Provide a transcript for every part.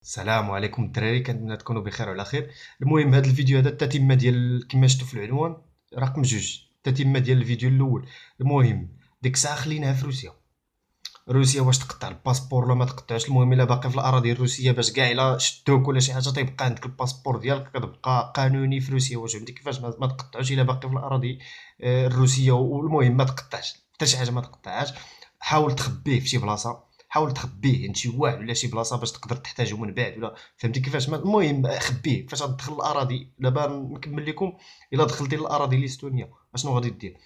السلام عليكم الدراري، كنتمنى تكونوا بخير وعلى خير. المهم هذا الفيديو هذا التتمه ديال كما شفتوا في العنوان، رقم جوج، التتمه ديال الفيديو الاول. المهم ديك الساعه خليناها في روسيا. روسيا واش تقطع الباسبور ولا ما تقطعش؟ المهم الا باقي في الاراضي الروسيه باش كاع الا شدوك ولا شي حاجه تيبقى عندك الباسبور ديالك، كتبقى قانوني في روسيا. واش فهمتي كيفاش؟ ما تقطعوش الا باقي في الاراضي الروسيه. والمهم ما تقطعش حتى شي حاجه، ما تقطعهاش. حاول تخبيه في شي بلاصه، حاول تخبيه عند شي واحد ولا شي بلاصه باش تقدر تحتاجه من بعد، ولا فهمتي كيفاش؟ المهم خبيه. فاش غتدخل الاراضي دابا نكمل لكم. الا دخلتي الاراضي الاستونيه اشنو غادي دير؟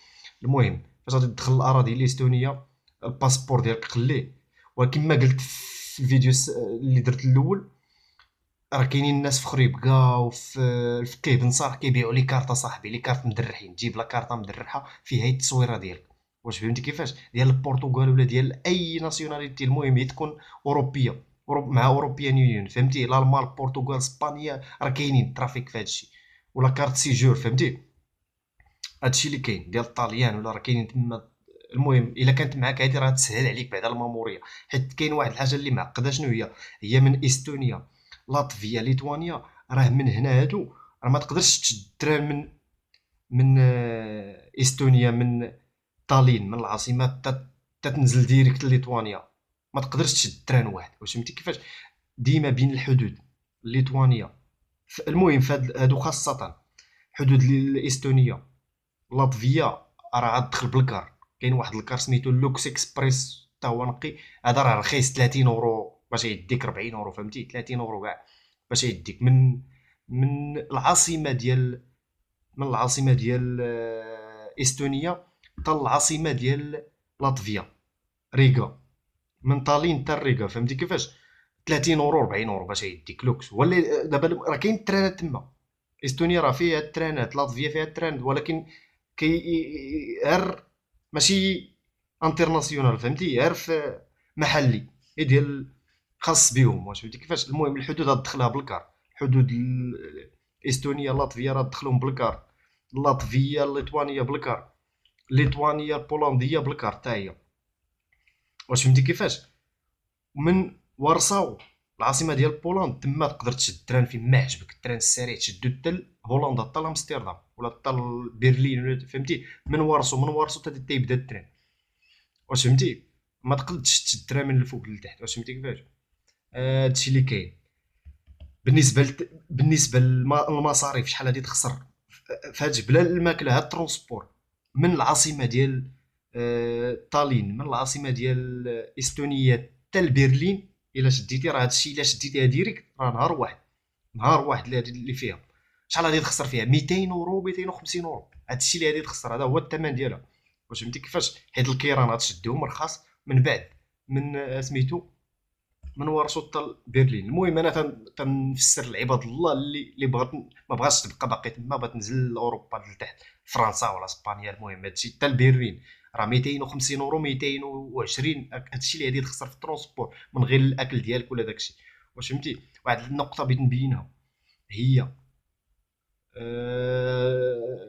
المهم فاش غادي تدخل الاراضي الاستونيه، الباسبور ديالك خليه. وكما قلت في الفيديو اللي درت الاول، راه كاينين الناس في خريبكا وفي كيه بن صالح كيبيعوا لي كارطه صاحبي، لي كارط مدرحين. تجيب لا كارطه مدرحه فيها هي التصويره ديالك. واش فهمتي كيفاش؟ ديال البرتغال ولا ديال اي ناسيوناليتي، المهم هي تكون اوروبيه، مع اوروبيان يونيون. فهمتي؟ الالمان، البرتغال، اسبانيا، راه كاينين ترافيك في هادشي. ولا كارت سيجور، فهمتي؟ هادشي اللي كاين ديال الطاليان ولا راه كاينين تما. المهم الا كانت معاك هادي راه تسهل عليك بعدا الماموريه. حيت كاين واحد الحاجه اللي معقده، شنو هي من استونيا، لاتفيا، ليتوانيا. راه من هنا هادو راه ما تقدرش تشد التران من استونيا، من طالين، من العاصمه تتنزل ديريكت لليتوانيا. ما تقدرش تشد التران واحد. واش فهمتي كيفاش؟ ديما بين الحدود ليتوانيا، المهم هادو خاصه حدود الاستونيه، لاتفيا، راه غتدخل بالكار. كاين واحد الكار سميتو لوكس اكسبريس، حتى هو نقي. هذا راه رخيص 30 اورو باش يديك 40 اورو، فهمتي؟ 30 اورو كاع باش يديك من العاصمه ديال من العاصمه ديال استونيا حتى العاصمه ديال لاتفيا، ريغا. من طالين حتى ريغا، فهمتي كيفاش؟ 30 اورو 40 اورو باش يديك لوكس. ولا دابا راه كاين الترانات تما. استونيا راه فيها الترانات، لاتفيا فيها الترانات، ولكن كي غير ماشي انترناسيونال، فهمتي؟ غير في محلي، هي ديال خاص بهم. واش فهمتي كيفاش؟ المهم الحدود غتدخلها بالكار. حدود استونيا لاتفيا راه تدخلهم بالكار، لاتفيا ليتوانيا بالكار، ليتوانيا البولنديه بالكار حتى هي. واش فهمتي كيفاش؟ من وارساو، العاصمه ديال بولندا، تما تقدر تشد التران فين ما عجبك. التران السريع تشدو حتى هولندا، حتى لامستردام، ولا حتى برلين، فهمتي؟ من وارسو حتى تيبدا التران. واش فهمتي؟ ما تقدرش تشد التران من الفوق لتحت. واش فهمتي كيفاش؟ هادشي اللي كاين. بالنسبه للمصاريف، شحال غادي تخسر في هاد بلا الماكله، هاد الترونسبور من العاصمه ديال طالين، من العاصمه ديال استونيا حتى لبرلين. الا شديتي راه هادشي، الا شديتيها ديريكت راه نهار واحد اللي فيها. شحال غادي تخسر فيها؟ 200 اورو، 250 اورو. هادشي اللي غادي تخسر، هذا هو الثمن ديالها. واش فهمتي كيفاش؟ حيت الكيران غتشدهم رخاص من بعد، من سميتو، من وارسو حتى برلين. المهم انا تنفسر لعباد الله اللي بغات ما بغاتش تبقى باقي تما، بغات تنزل لاوروبا لتحت، فرنسا ولا اسبانيا. المهم هادشي حتى لبرلين راه 250 اورو، 220. هادشي اللي غادي تخسر في الترونسبور من غير الاكل ديالك ولا داكشي. واش فهمتي؟ واحد النقطه بغيت نبينها هي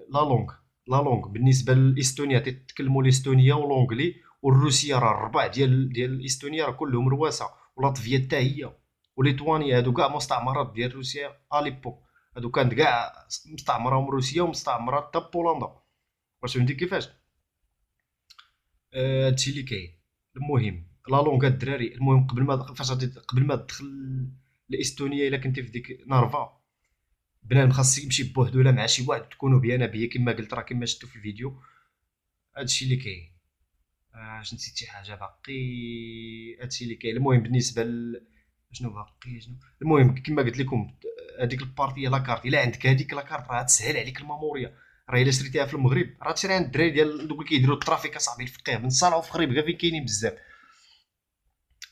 لا لونغ. بالنسبه لاستونيا تتكلموا الاستونيه ولونجلي، والروسيه راه الربع ديال استونيا راه كلهم رواسه، ولاتفيا حتى هي، وليتوانيا. هادو كاع مستعمرات ديال روسيا اليبوك. هادو كانت كاع مستعمره من روسيا ومستعمره حتى بولندا. واش فهمتي كيفاش؟ هادشي اللي كاين. المهم لا لونغ الدراري. المهم قبل ما تدخل لاستونيا، الا كنتي في ديك نارفا، بنادم خاص يمشي بوحدو ولا مع شي واحد، تكونوا بيان بيه كما قلت، راه كما شفتوا في الفيديو. هادشي اللي كاين. اش نسيت شي حاجه باقي؟ هادشي اللي كاين. المهم بالنسبه شنو باقي؟ المهم كما قلت لكم، هذيك البارتيه لاكارت، الا عندك هذيك لاكارت راه تسهل عليك الماموريه. راه الا شريتيها في المغرب راه تشري عند الدراري ديال دوك اللي كيديروا الترافيك اصاحبي، الفقيه بن صالح وفي خريبكا فين كاينين بزاف.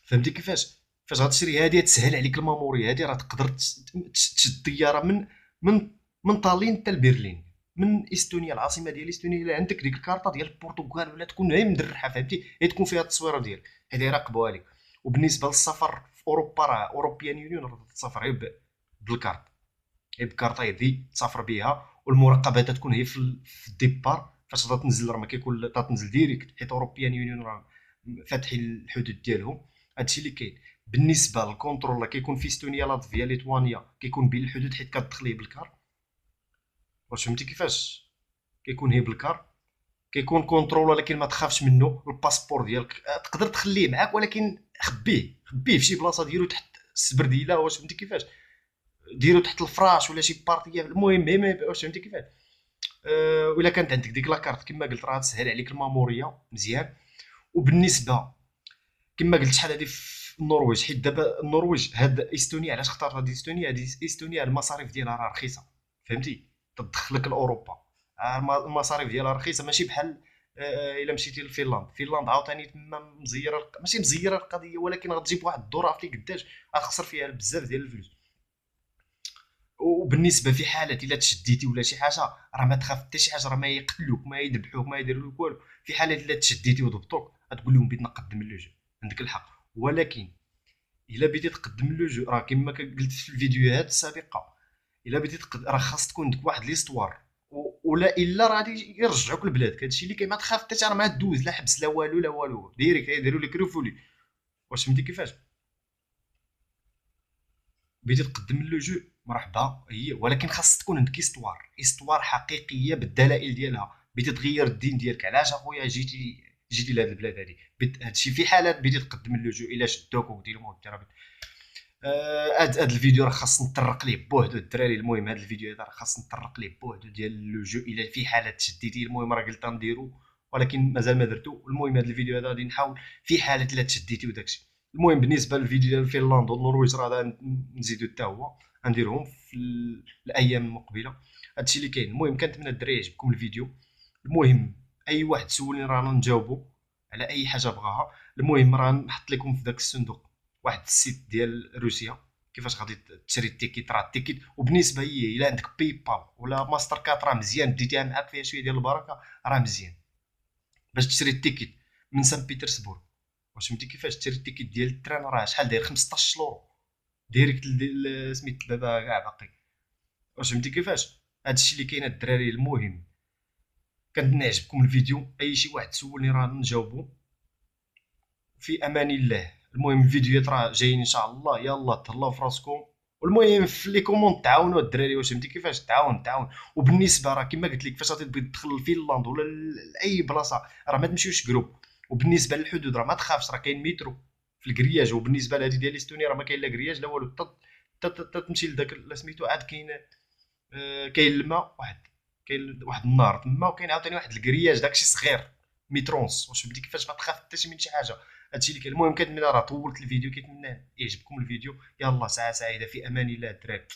فهمتي كيفاش؟ فاش غتشري هادي تسهل عليك الماموريه. هادي راه تقدر تشد طياره من من طالين حتى لبرلين، من استونيا العاصمه ديال استونيا. الا عندك ديك الكارطه ديال البرتغال ولا تكون غير مدرحه، فهمتي؟ هي تكون فيها التصويره ديالك، حيت يراقبوها لك. وبالنسبه للسفر في اوروبا، راه اوروبيان يونيون، راه تسافر غير بالكارت، غير بكارطه يدي تسافر بها. والمراقبه تكون هي في الديبار. فاش تنزل راه ما كيكون تنزل ديريكت، حيت اوروبيان يونيون راه فاتحين الحدود ديالهم. هادشي اللي كاين. بالنسبه للكونترول كيكون في استونيا لاتفيا ليتوانيا كيكون بين الحدود حيت كتدخليه بالكار. واش فهمتي كيفاش كيكون هي بالكار كيكون كونترول ولكن ما تخافش منه. الباسبور ديالك تقدر تخليه معاك ولكن خبيه في شي بلاصه، ديرو تحت السبرديله. واش فهمتي كيفاش ديرو تحت الفراش ولا شي بارتيه. المهم واش فهمتي كيفاش ولا كانت عندك ديك لاكارت كما قلت راه تسهل عليك الماموريه مزيان. وبالنسبه كما قلت شحال هادي في النرويج، حيت دابا النرويج هاد استونيا علاش اختارت هاد استونيا؟ هاد استونيا المصاريف ديالها راه رخيصه فهمتي، تدخلك لاوروبا. المصاريف ديالها رخيصه ماشي بحال الا مشيتي لفنلندا. فنلندا عاوتاني تما مزيره، ماشي مزيره القضيه ولكن غتجيب واحد الظروف اللي قداش غتخسر فيها بزاف ديال الفلوس. وبالنسبه في حاله الا تشديتي ولا شي حاجه راه ما تخاف حتى شي حاجه، راه ما يقتلوك ما يذبحوك ما يديروا لك والو. في حاله الا تشديتي وضبطوك غتقول لهم بغيت نقدم اللجوء، عندك الحق. ولكن الا بديتي تقدم اللجوء راه كما قلت في الفيديوهات السابقه، الا بديتي راه خاص تكون عندك واحد ليستوار الا راه غادي يرجعوك لبلادك. هادشي اللي كاين، ما تخاف حتى راه ما دوز لا حبس لا والو لا والو، ديريكت يديروا لك ريفولي. واش فهمتي كيفاش بديتي تقدم اللجوء مرحبا هي، ولكن خاص تكون عندك استوار حقيقيه بالدلائل ديالها. بديتي تغير الدين ديالك، علاش اخويا جيتي لهاد البلاد هادي. هادشي في حالات بديتي تقدم اللجوء الا شدوك وديروا مودي راه هاد الفيديو راه خاص نطرق ليه بوحدو الدراري. المهم هاد الفيديو هذا راه خاص نطرق ليه بوحدو ديال اللجوء الا في حاله تشديتي. المهم راه قلت نديرو ولكن مازال ما درتو. المهم هاد الفيديو هذا غادي نحاول في حاله الا تشديتي وداكشي. المهم بالنسبه للفيديو ديال فنلندا والنرويج راه نزيدو حتى هو غنديرهم في الايام المقبله. هادشي اللي كاين. المهم كنتمنى الدراري يعجبكم الفيديو. المهم اي واحد سولني رانا نجاوبو على اي حاجه بغاها. المهم راه نحط لكم في داك الصندوق واحد السيت ديال روسيا كيفاش غادي تشري التيكيت. راه التيكيت وبالنسبه هي الا عندك باي بال ولا ماستر كارت راه مزيان، بديتيها معاك فيها شويه ديال البركه راه مزيان باش تشري التيكيت من سان بيترسبورغ. واش فهمتي كيفاش تشري التيكيت ديال التران راه شحال داير 15 يورو ديريكت سميت دابا كاع باقي. واش فهمتي كيفاش هادشي اللي كاين الدراري. المهم كنتمنى يعجبكم الفيديو. اي شي واحد سولني راه نجاوبو في امان الله. المهم الفيديوهات راه جايين ان شاء الله. يلا تهلاو في راسكم. والمهم في لي كومون تعاونوا الدراري. واش فهمتي كيفاش تعاون. وبالنسبه راه كما قلت لك فاش غادي تبغي تدخل لفنلندا ولا لاي بلاصه راه ما تمشيوش جروب. وبالنسبه للحدود راه ما تخافش راه كاين مترو في الكرياج. وبالنسبه لهذه ديال استونيا راه ما كاين لا كرياج لا والو. تمشي لذاك سميتو عاد كاين كاين الماء واحد، كاين واحد النهر تما وكاين عاوتاني واحد الكرياج داكشي صغير ميترونس. واش فهمتي كيفاش ما تخاف حتى شي من شي حاجه. هادشي اللي كاين. المهم كنتمنى راه طولت الفيديو كنتمنى يعجبكم الفيديو. يلا ساعه سعيده في امان الله الدراري.